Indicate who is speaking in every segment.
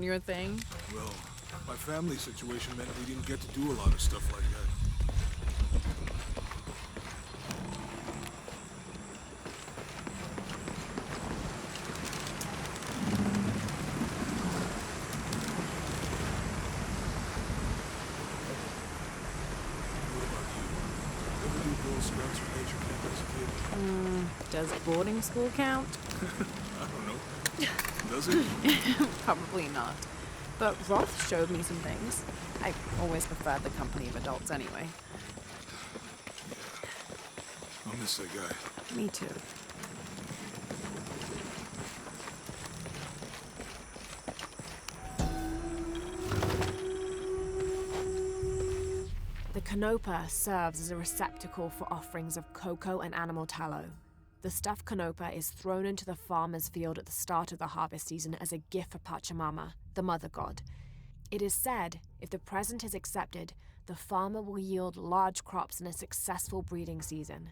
Speaker 1: your thing?
Speaker 2: Well, my family situation meant we didn't get to do a lot of stuff like that. What about you? Ever do Girl Scouts or nature camp as a kid?
Speaker 1: Does boarding school count?
Speaker 2: I don't know. Does it?
Speaker 1: Probably not. But Roth showed me some things. I always preferred the company of adults anyway.
Speaker 2: I'll miss that guy.
Speaker 1: Me too.
Speaker 3: The canopa serves as a receptacle for offerings of cocoa and animal tallow. The stuffed canopa is thrown into the farmer's field at the start of the harvest season as a gift for Pachamama, the mother god. It is said, if the present is accepted, the farmer will yield large crops in a successful breeding season.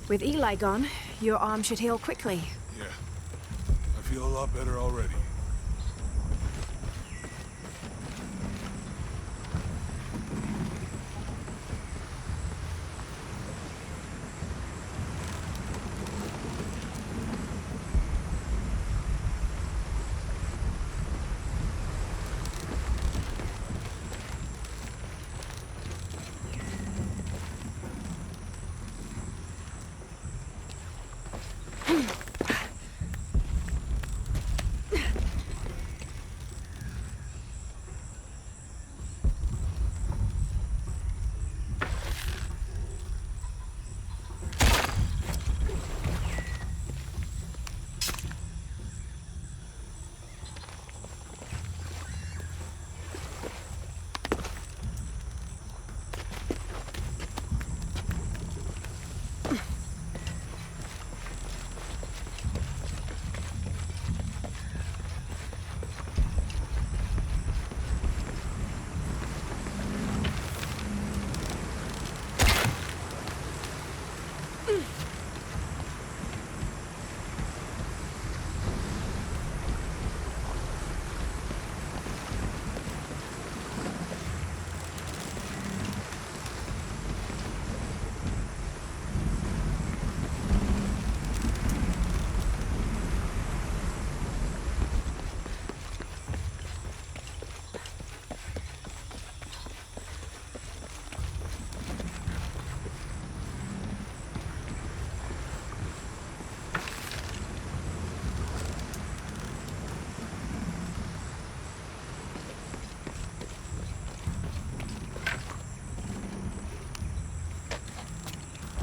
Speaker 3: With Eli gone, your arm should heal quickly.
Speaker 2: Yeah. I feel a lot better already.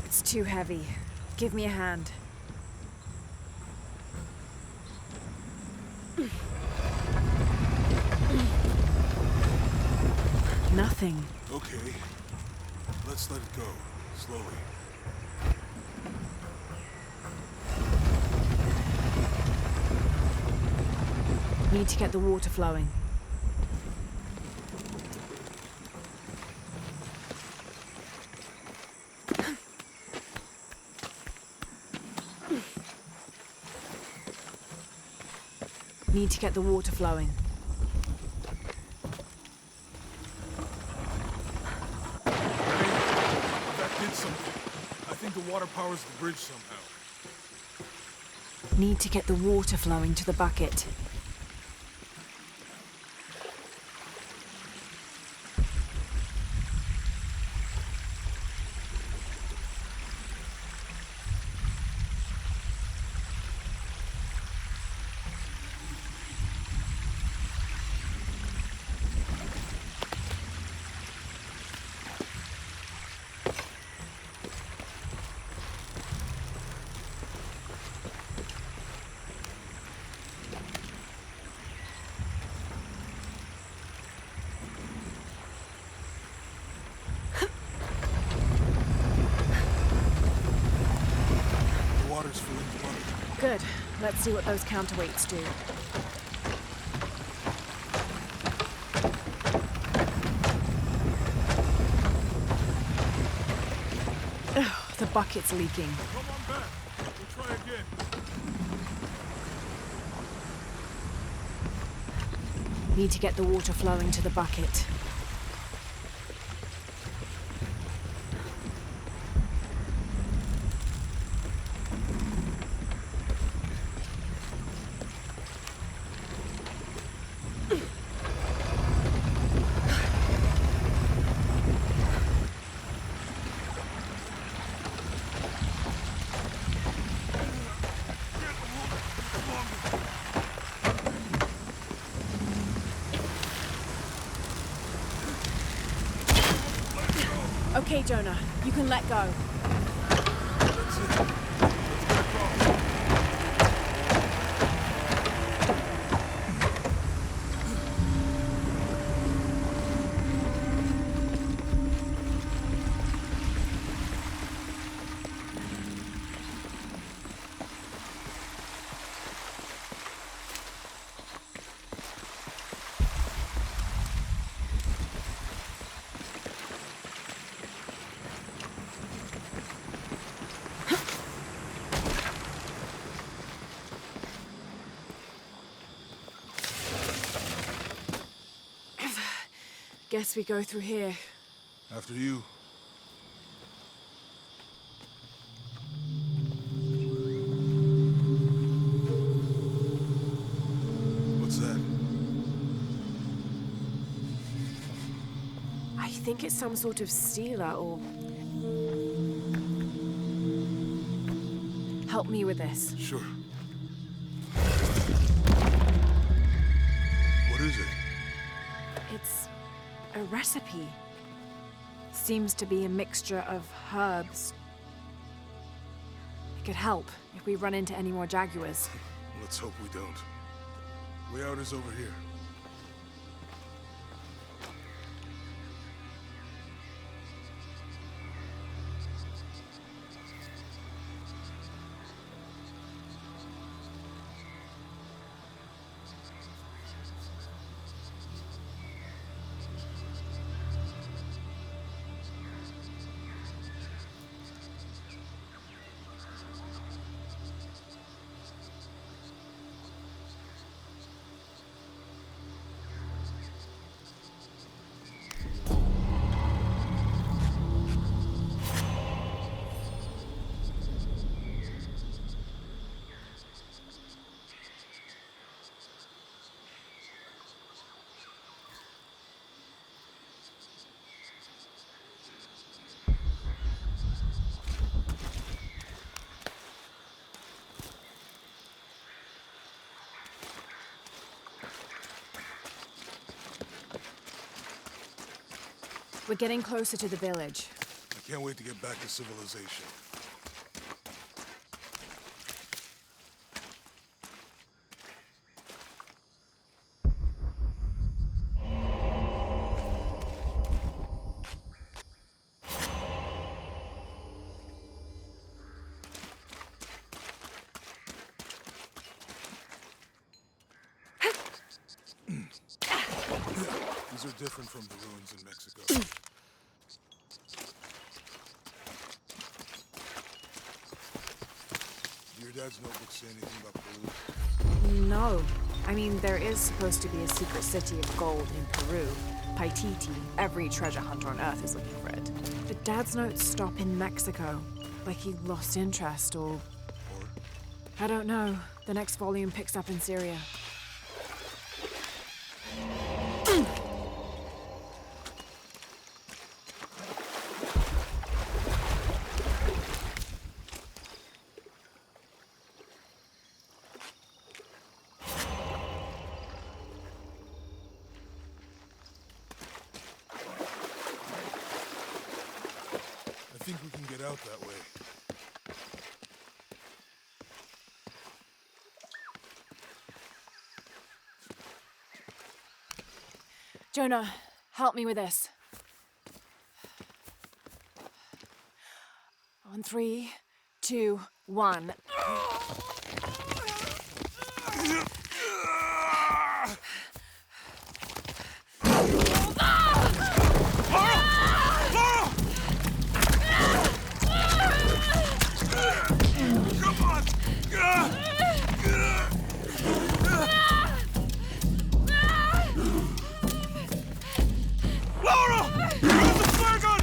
Speaker 3: It's too heavy. Give me a hand. Nothing.
Speaker 2: Okay. Let's let it go. Slowly.
Speaker 3: Need to get the water flowing. Need to get the water flowing.
Speaker 2: That did something. I think the water powers the bridge somehow.
Speaker 3: Need to get the water flowing to the bucket. Good. Let's see what those counterweights do. Ugh, the bucket's leaking.
Speaker 2: Come on back. We'll try again.
Speaker 3: Need to get the water flowing to the bucket.
Speaker 1: Okay, Jonah, you can let go.
Speaker 2: That's it. Let's back off.
Speaker 3: Guess we go through here.
Speaker 2: After you. What's that?
Speaker 3: I think it's some sort of sealer or... Help me with this.
Speaker 2: Sure. What is it?
Speaker 3: It's a recipe. Seems to be a mixture of herbs. It could help if we run into any more jaguars.
Speaker 2: Let's hope we don't. Way out is over here.
Speaker 3: We're getting closer to the village.
Speaker 2: I can't wait to get back to civilization. These are different from the ruins in Mexico. Do your dad's notebook say anything about Peru?
Speaker 3: No. I mean, there is supposed to be a secret city of gold in Peru. Paititi. Every treasure hunter on Earth is looking for it. But Dad's notes stop in Mexico. Like he lost interest or... I don't know. The next volume picks up in Syria.
Speaker 2: I think we can get out that way.
Speaker 3: Jonah, help me with this. On 3, 2, 1.
Speaker 2: Laura! Use the flare gun!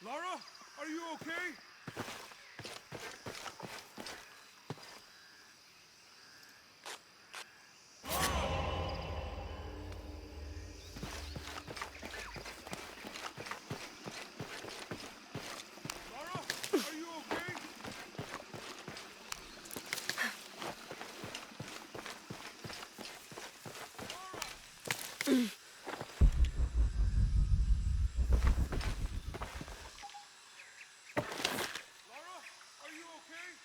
Speaker 2: Laura, are you okay? Laura, are you okay? Laura, are you okay?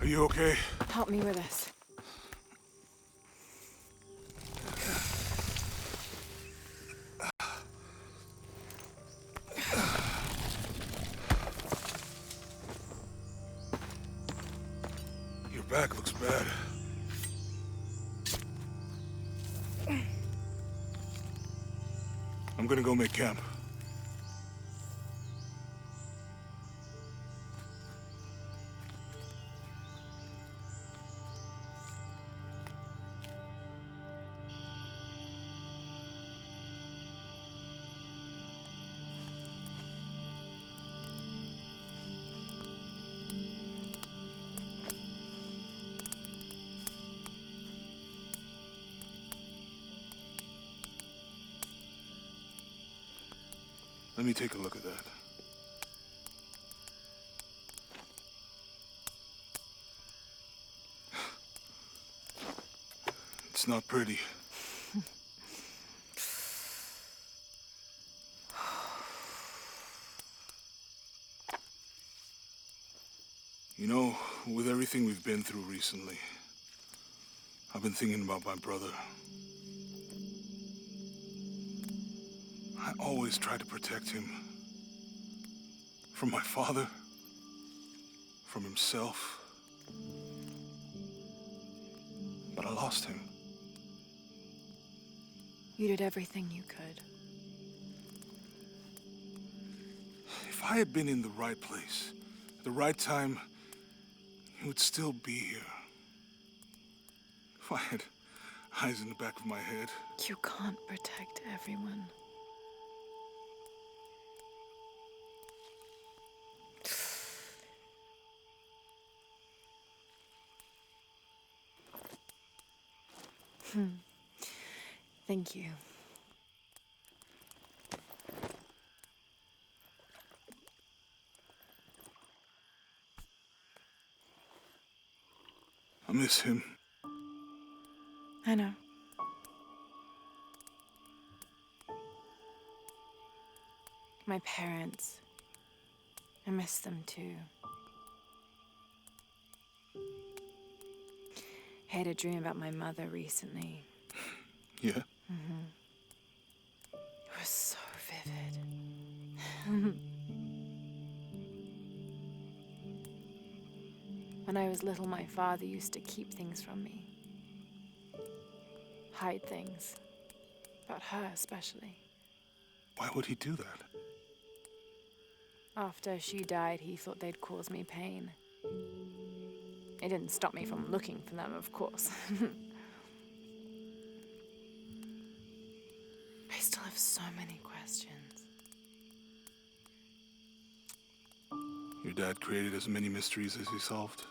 Speaker 2: Are you okay?
Speaker 3: Help me with this.
Speaker 2: Your back looks bad. I'm gonna go make camp. Let me take a look at that. It's not pretty. You know, with everything we've been through recently, I've been thinking about my brother. I always tried to protect him. From my father. From himself. But I lost him.
Speaker 3: You did everything you could.
Speaker 2: If I had been in the right place, at the right time, he would still be here. If I had eyes in the back of my head.
Speaker 3: You can't protect everyone. Thank you.
Speaker 2: I miss him.
Speaker 3: I know. My parents. I miss them too. I had a dream about my mother recently.
Speaker 2: Yeah?
Speaker 3: It was so vivid. When I was little, my father used to keep things from me. Hide things. About her, especially.
Speaker 2: Why would he do that?
Speaker 3: After she died, he thought they'd cause me pain. It didn't stop me from looking for them, of course. I still have so many questions.
Speaker 2: Your dad created as many mysteries as he solved.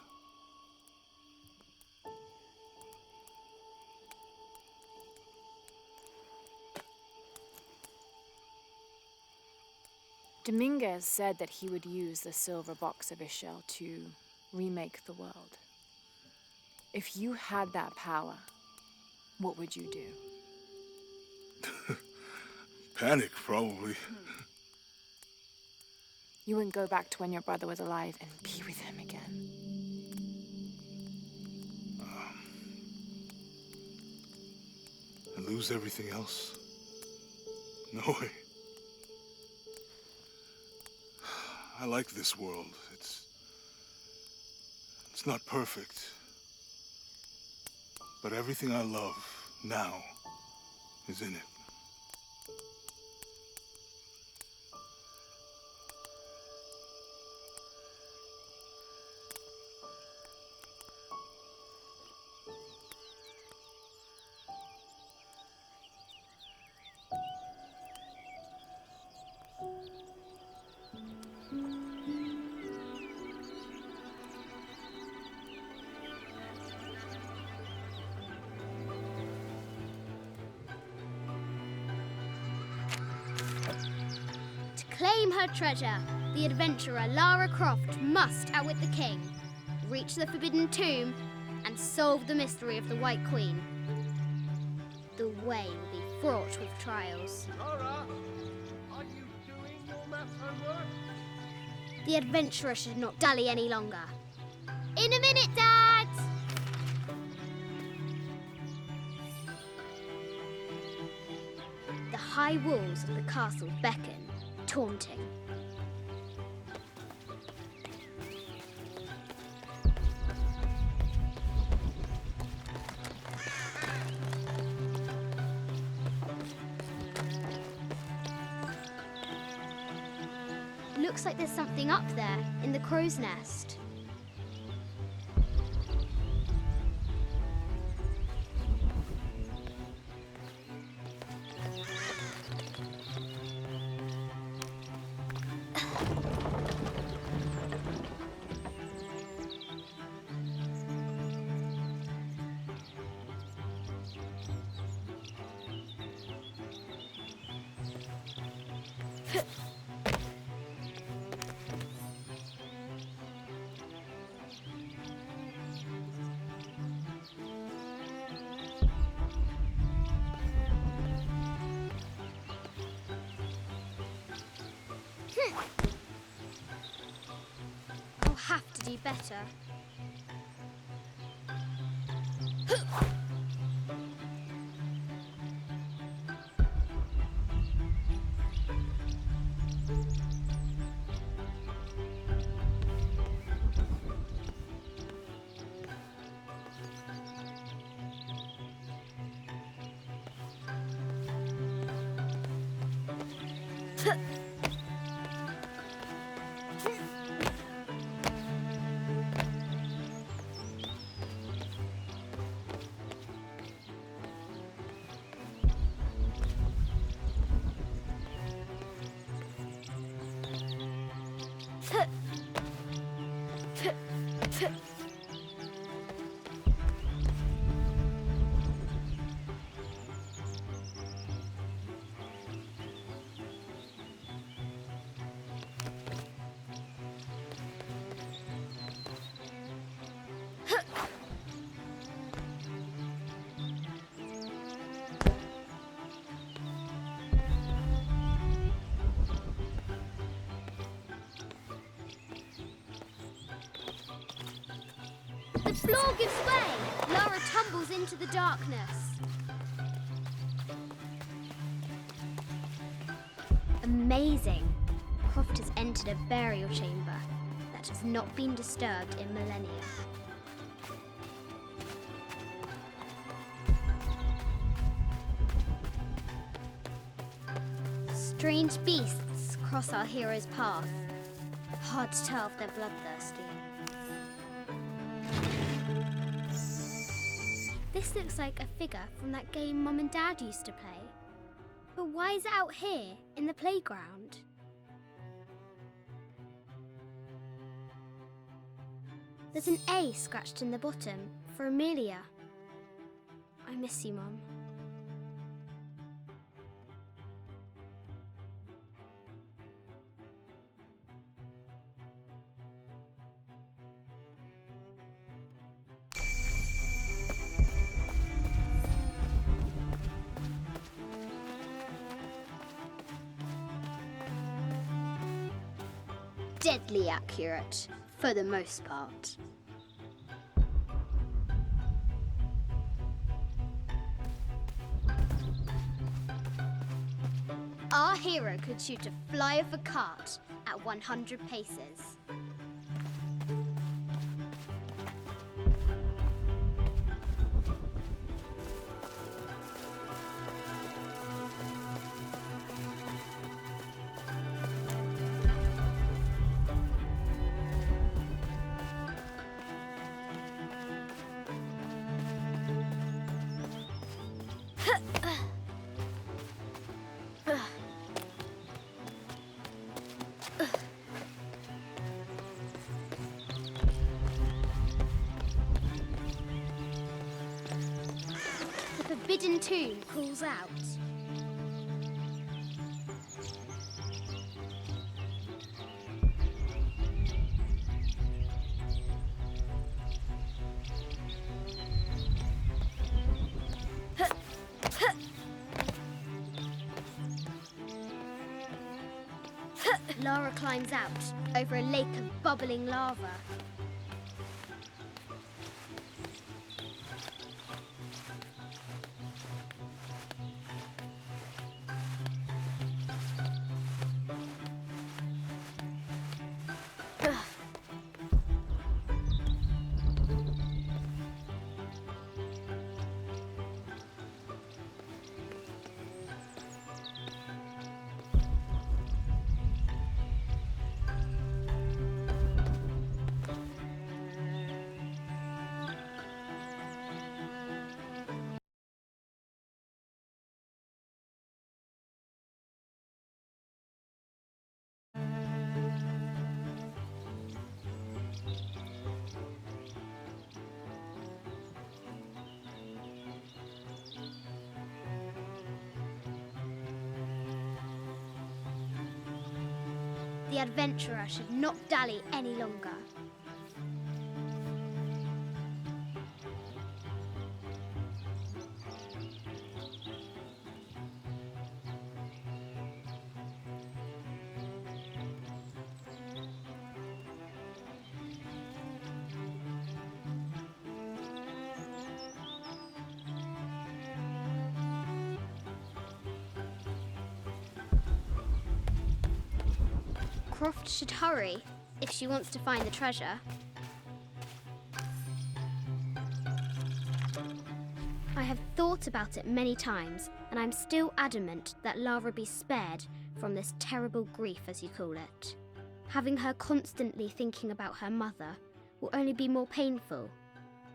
Speaker 3: Dominguez said that he would use the silver box of his shell to remake the world. If you had that power, what would you do?
Speaker 2: Panic, probably.
Speaker 3: You wouldn't go back to when your brother was alive and be with him again.
Speaker 2: And lose everything else? No way. I like this world. It's not perfect. But everything I love now is in it.
Speaker 4: To claim her treasure, the adventurer Lara Croft must outwit the king, reach the Forbidden Tomb, and solve the mystery of the White Queen. The way will be fraught with trials.
Speaker 5: Lara, are you doing your maths homework?
Speaker 4: The adventurer should not dally any longer. In a minute, Dad! The high walls of the castle beckon, taunting. Looks like there's something up there in the crow's nest. I'll have to do better. The floor gives way! Lara tumbles into the darkness. Amazing! Croft has entered a burial chamber that has not been disturbed in millennia. Strange beasts cross our hero's path. Hard to tell if they're bloodthirsty. This looks like a figure from that game Mum and Dad used to play. But why is it out here, in the playground? There's an A scratched in the bottom, for Amelia. I miss you, Mum. deadly accurate, for the most part. Our hero could shoot a fly of a cart at 100 paces. The forbidden tomb calls out. Lara climbs out over a lake of bubbling lava. The adventurer should not dally any longer. Croft should hurry if she wants to find the treasure. I have thought about it many times, and I'm still adamant that Lara be spared from this terrible grief, as you call it. Having her constantly thinking about her mother will only be more painful.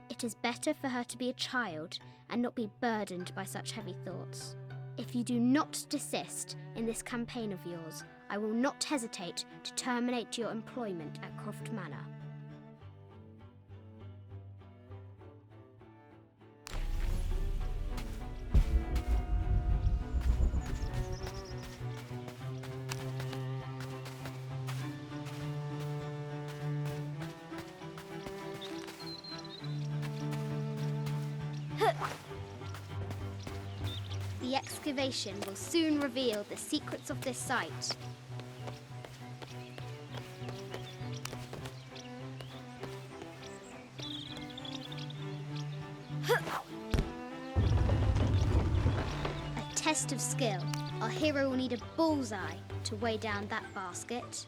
Speaker 4: It is better for her to be a child and not be burdened by such heavy thoughts. If you do not desist in this campaign of yours, I will not hesitate to terminate your employment at Croft Manor. The excavation will soon reveal the secrets of this site. A test of skill. Our hero will need a bullseye to weigh down that basket.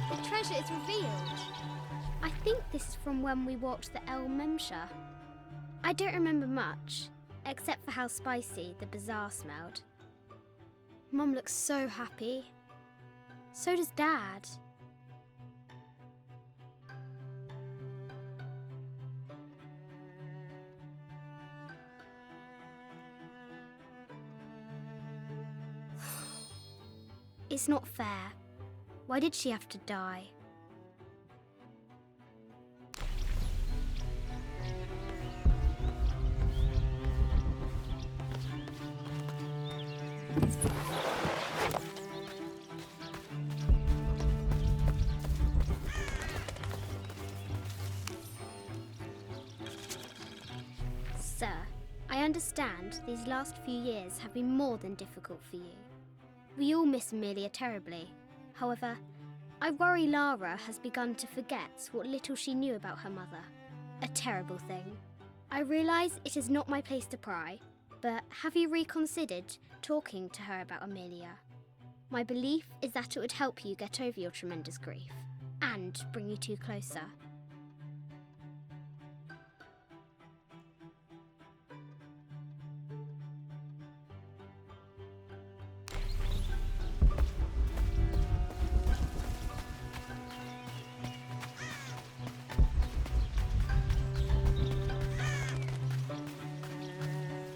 Speaker 4: The treasure is revealed. I think this is from when we walked the El Memsha. I don't remember much, except for how spicy the bazaar smelled. Mum looks so happy. So does Dad. It's not fair. Why did she have to die? Sir, I understand these last few years have been more than difficult for you. We all miss Amelia terribly. However, I worry Lara has begun to forget what little she knew about her mother. A terrible thing. I realise it is not my place to pry, but have you reconsidered talking to her about Amelia? My belief is that it would help you get over your tremendous grief and bring you two closer.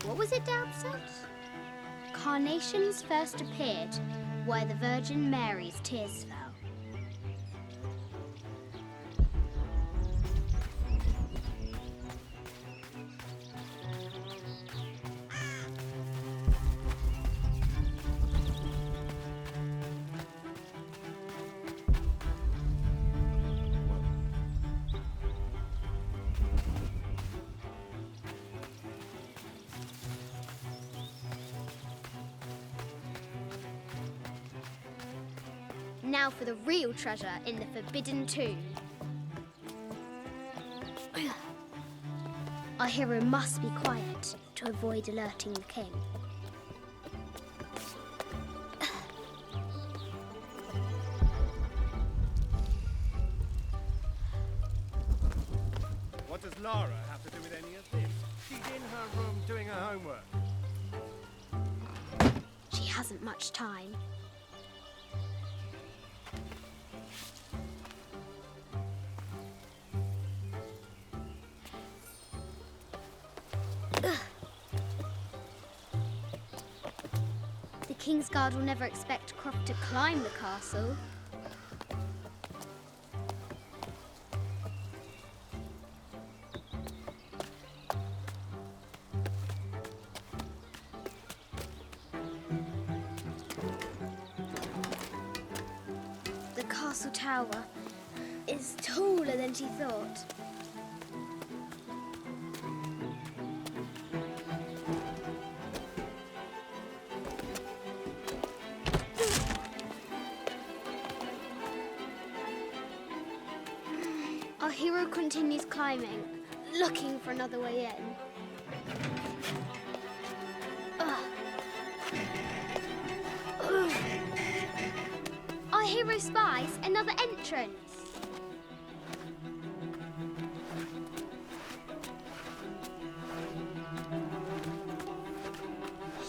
Speaker 4: What was it Dad said? Carnations first appeared where the Virgin Mary's tears fell. Now for the real treasure in the Forbidden Tomb. Our hero must be quiet to avoid alerting the king.
Speaker 5: What does Lara have to do with any of this? She's in her room doing her homework.
Speaker 4: She hasn't much time. The King's Guard will never expect Croft to climb the castle. The castle tower is taller than she thought. Our hero continues climbing, looking for another way in. Ugh. Ugh. Our hero spies another entrance.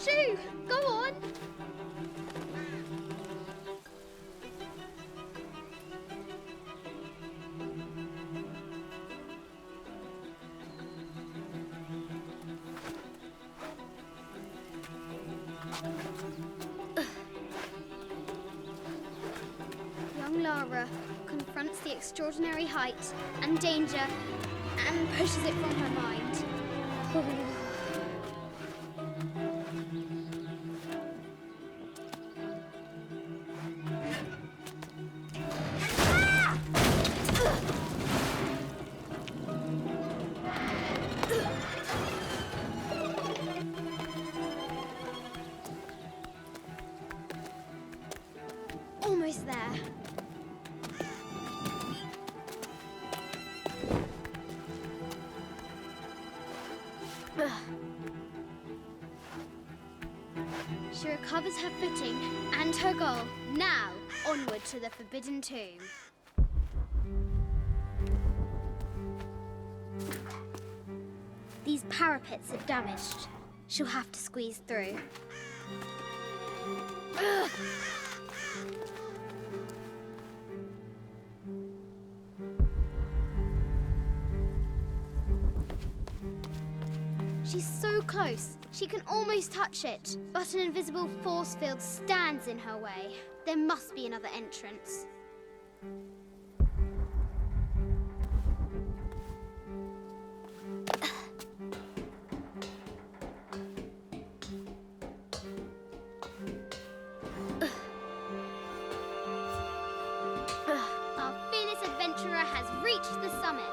Speaker 4: Shoo! Go on! Young Lara confronts the extraordinary height and danger and pushes it from her mind. Almost there. She recovers her footing and her goal. Now, onward to the Forbidden Tomb. These parapets are damaged. She'll have to squeeze through. Ugh. She's so close, she can almost touch it. But an invisible force field stands in her way. There must be another entrance. Our fearless adventurer has reached the summit.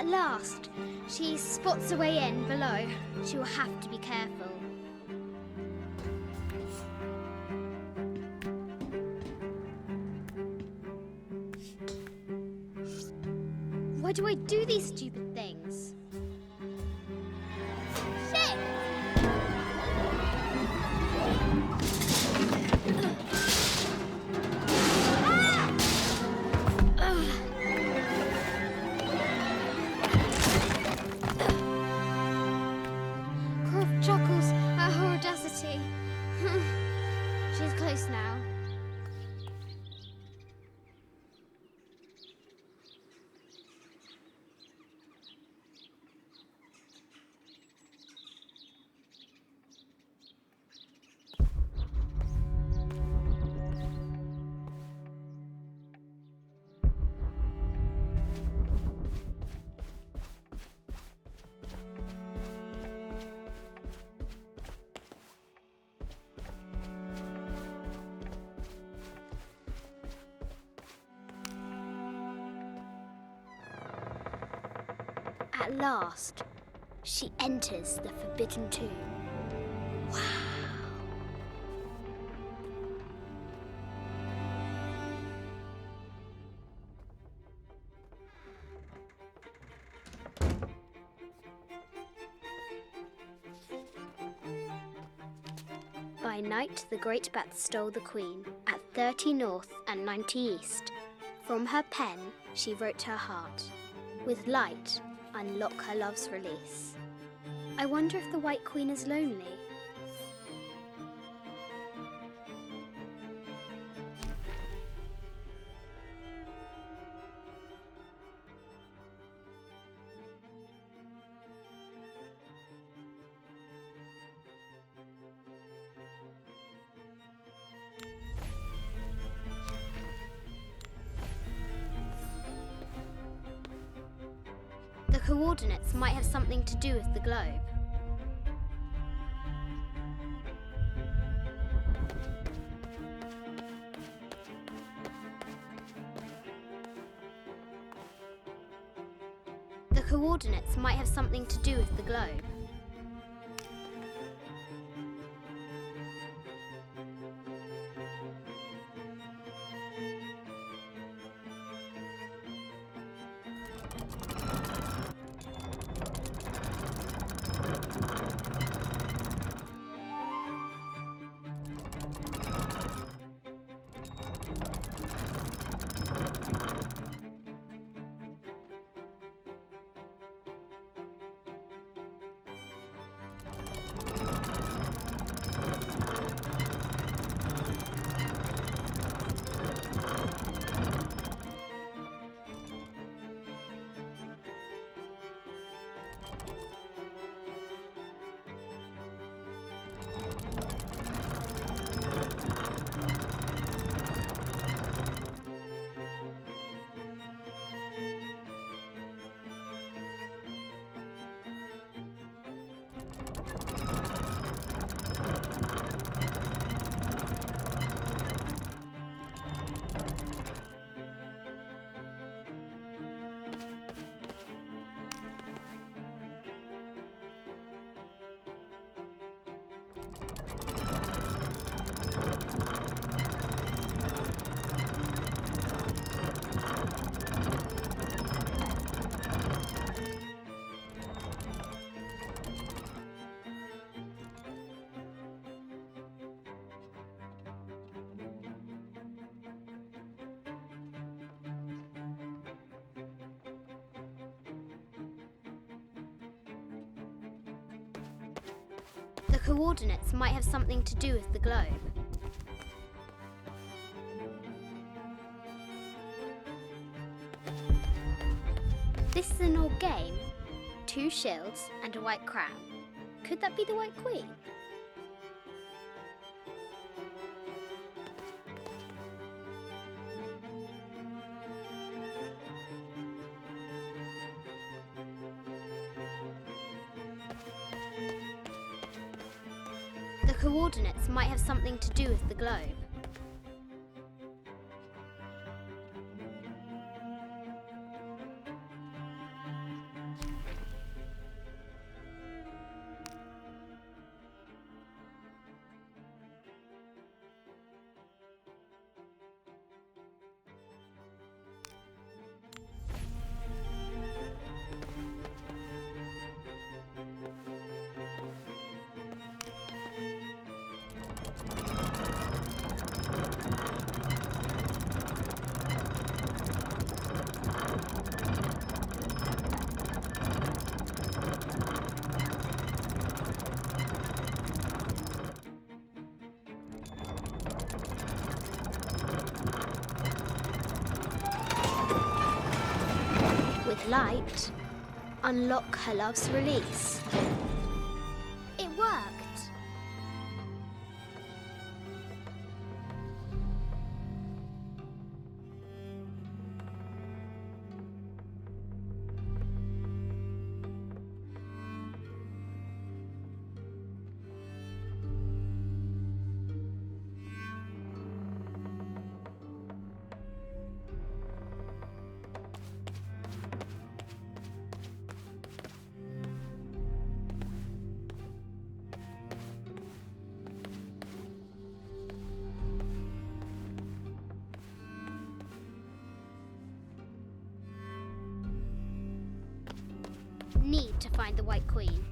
Speaker 4: At last, she spots a way in below. She will have to be careful. Why do I do these stupid things? Shit! Croft chuckles at her audacity. She's close now. At last, she enters the Forbidden Tomb. Wow! By night, the great bat stole the queen at 30 north and 90 east. From her pen, she wrote her heart. With light, unlock her love's release. I wonder if the White Queen is lonely. The coordinates might have something to do with the globe. The coordinates might have something to do with the globe. The coordinates might have something to do with the globe. This is an old game. 2 shields and a white crown. Could that be the White Queen? The coordinates might have something to do with the globe. light, unlock her love's release. It worked. Need to find the White Queen.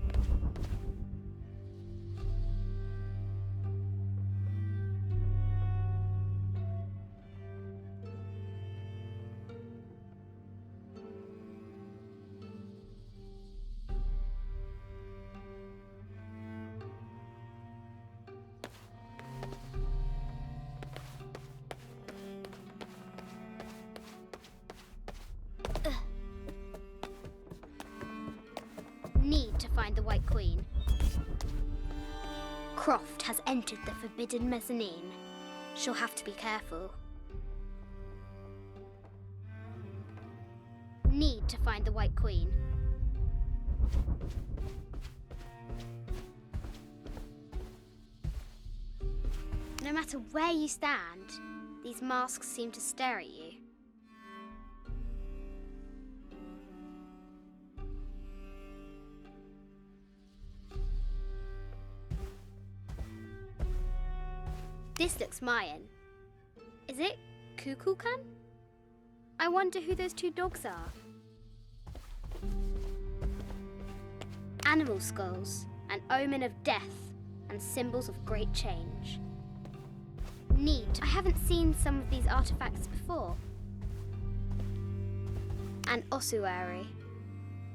Speaker 4: Need to find the White Queen. Croft has entered the forbidden mezzanine. She'll have to be careful. Need to find the White Queen. No matter where you stand, these masks seem to stare at you. This looks Mayan. Is it Kukulkan? I wonder who those two dogs are. Animal skulls, an omen of death and symbols of great change. Neat. I haven't seen some of these artifacts before. An ossuary.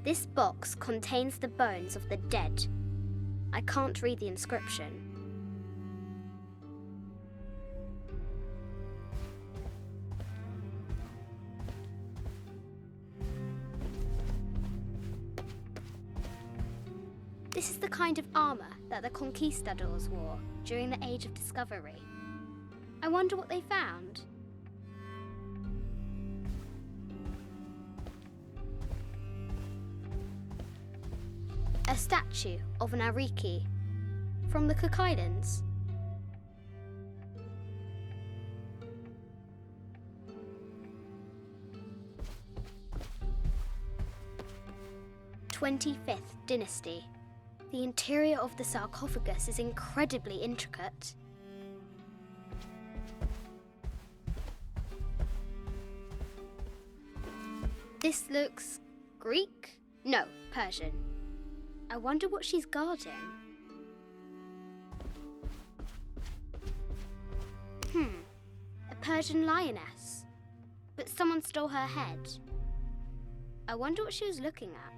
Speaker 4: This box contains the bones of the dead. I can't read the inscription. This is the kind of armor that the conquistadors wore during the Age of Discovery. I wonder what they found. A statue of an Ariki from the Cook Islands. '25th Dynasty. The interior of the sarcophagus is incredibly intricate. This looks Greek? No, Persian. I wonder what she's guarding. A Persian lioness. But someone stole her head. I wonder what she was looking at.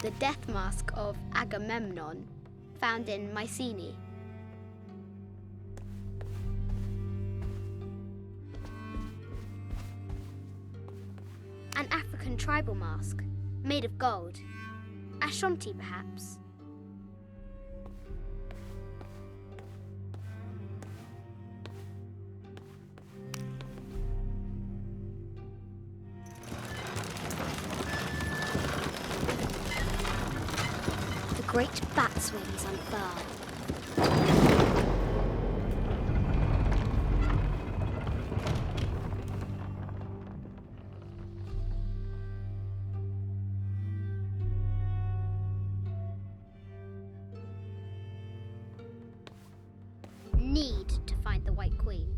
Speaker 4: The death mask of Agamemnon, found in Mycenae. An African tribal mask, made of gold. Ashanti, perhaps. Great bat's wings unfurl. Need to find the White Queen.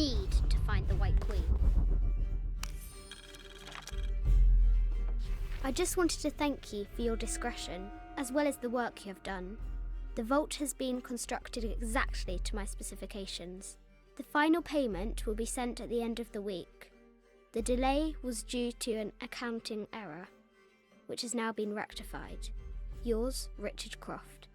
Speaker 4: need to find the White Queen. I just wanted to thank you for your discretion, as well as the work you have done. The vault has been constructed exactly to my specifications. The final payment will be sent at the end of the week. The delay was due to an accounting error, which has now been rectified. Yours, Richard Croft.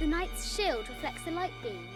Speaker 4: The knight's shield reflects the light beam.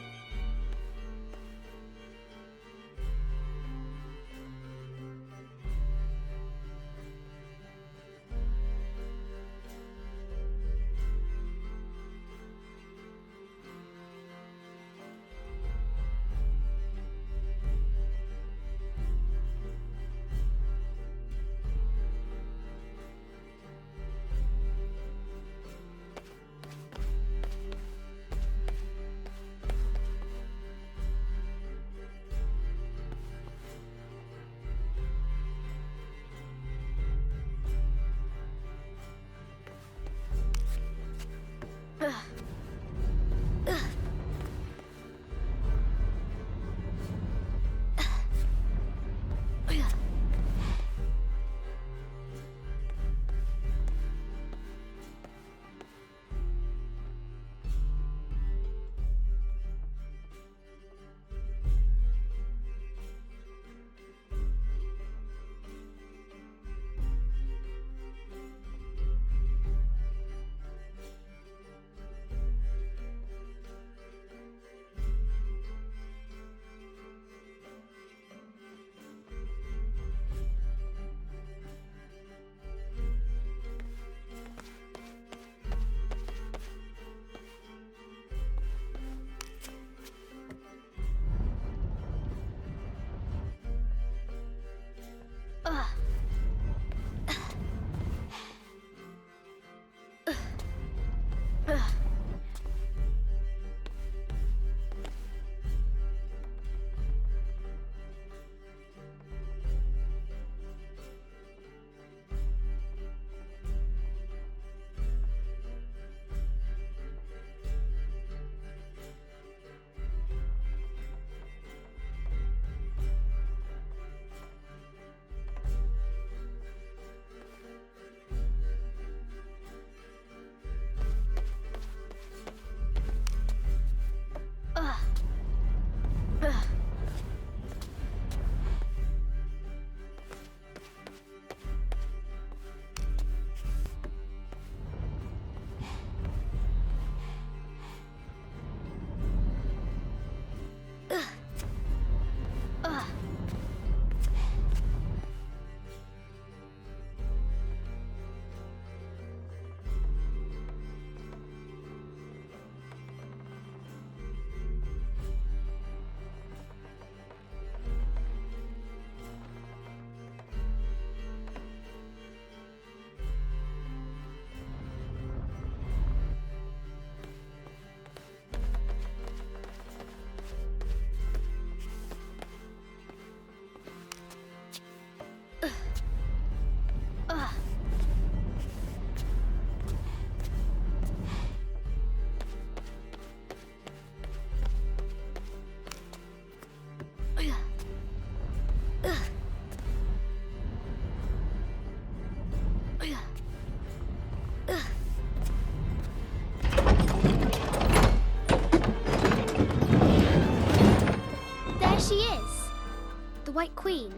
Speaker 4: White Queen.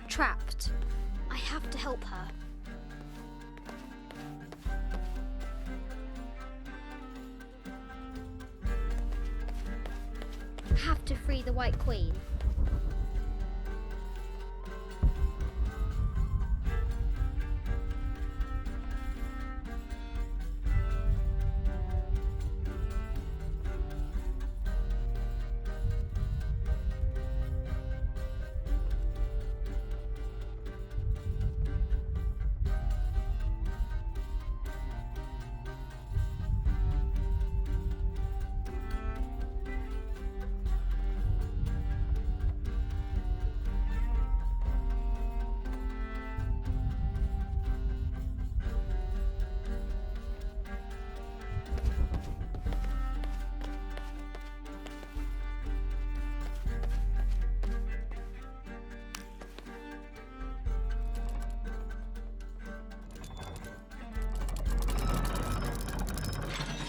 Speaker 4: Trapped. I have to help her. Have to free the White Queen.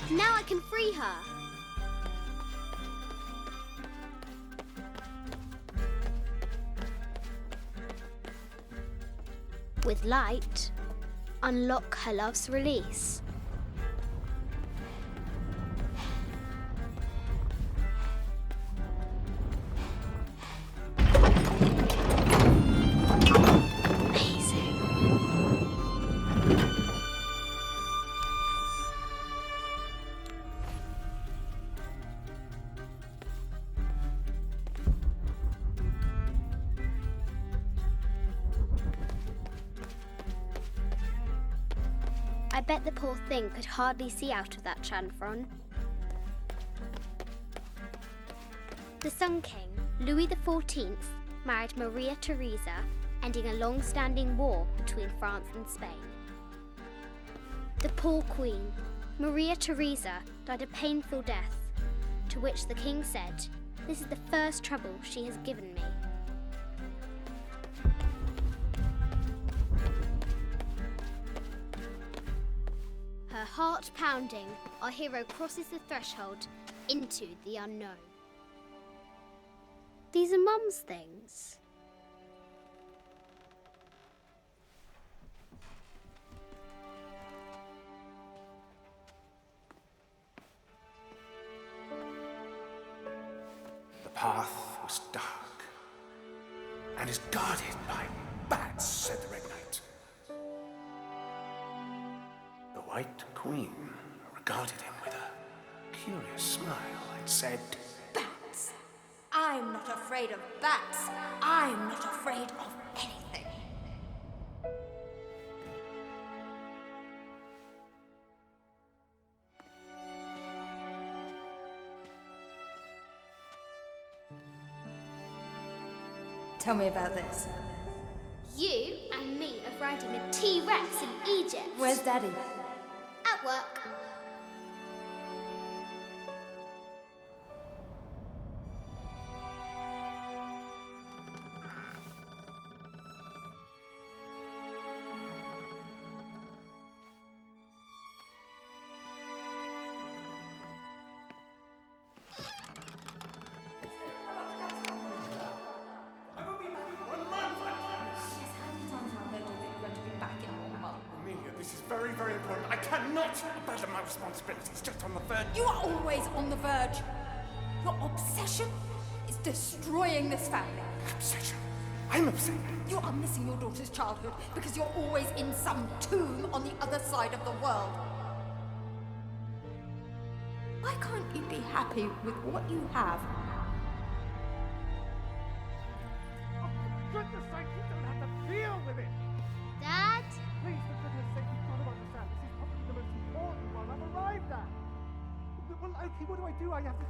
Speaker 4: Now I can free her. With light, unlock her love's release. I bet the poor thing could hardly see out of that chanfron. The Sun King, Louis XIV, married Maria Theresa, ending a long-standing war between France and Spain. The poor Queen, Maria Theresa, died a painful death, to which the King said, "This is the first trouble she has given me." Her heart pounding, our hero crosses the threshold into the unknown. These are Mum's things.
Speaker 5: The path was dark and is guarded by bats, said the Red Knight. The White Queen regarded him with a curious smile and said,
Speaker 6: Bats! I'm not afraid of bats. I'm not afraid of anything. Tell me about this.
Speaker 4: You and me are riding a T-Rex in Egypt.
Speaker 6: Where's Daddy?
Speaker 4: At work.
Speaker 5: Amelia, this is very, very important. I cannot abandon my responsibilities just on the verge.
Speaker 6: You are always on the verge. Your obsession is destroying this family.
Speaker 5: Obsession. I'm upset.
Speaker 6: You are missing your daughter's childhood because you're always in some tomb on the other side of the world. Why can't you be happy with what you have?
Speaker 5: For goodness sake, you don't have to deal with it.
Speaker 4: Dad?
Speaker 5: Please, for goodness sake, you've got to understand. This is probably the most important one I've arrived at. Well, okay, what do? I have to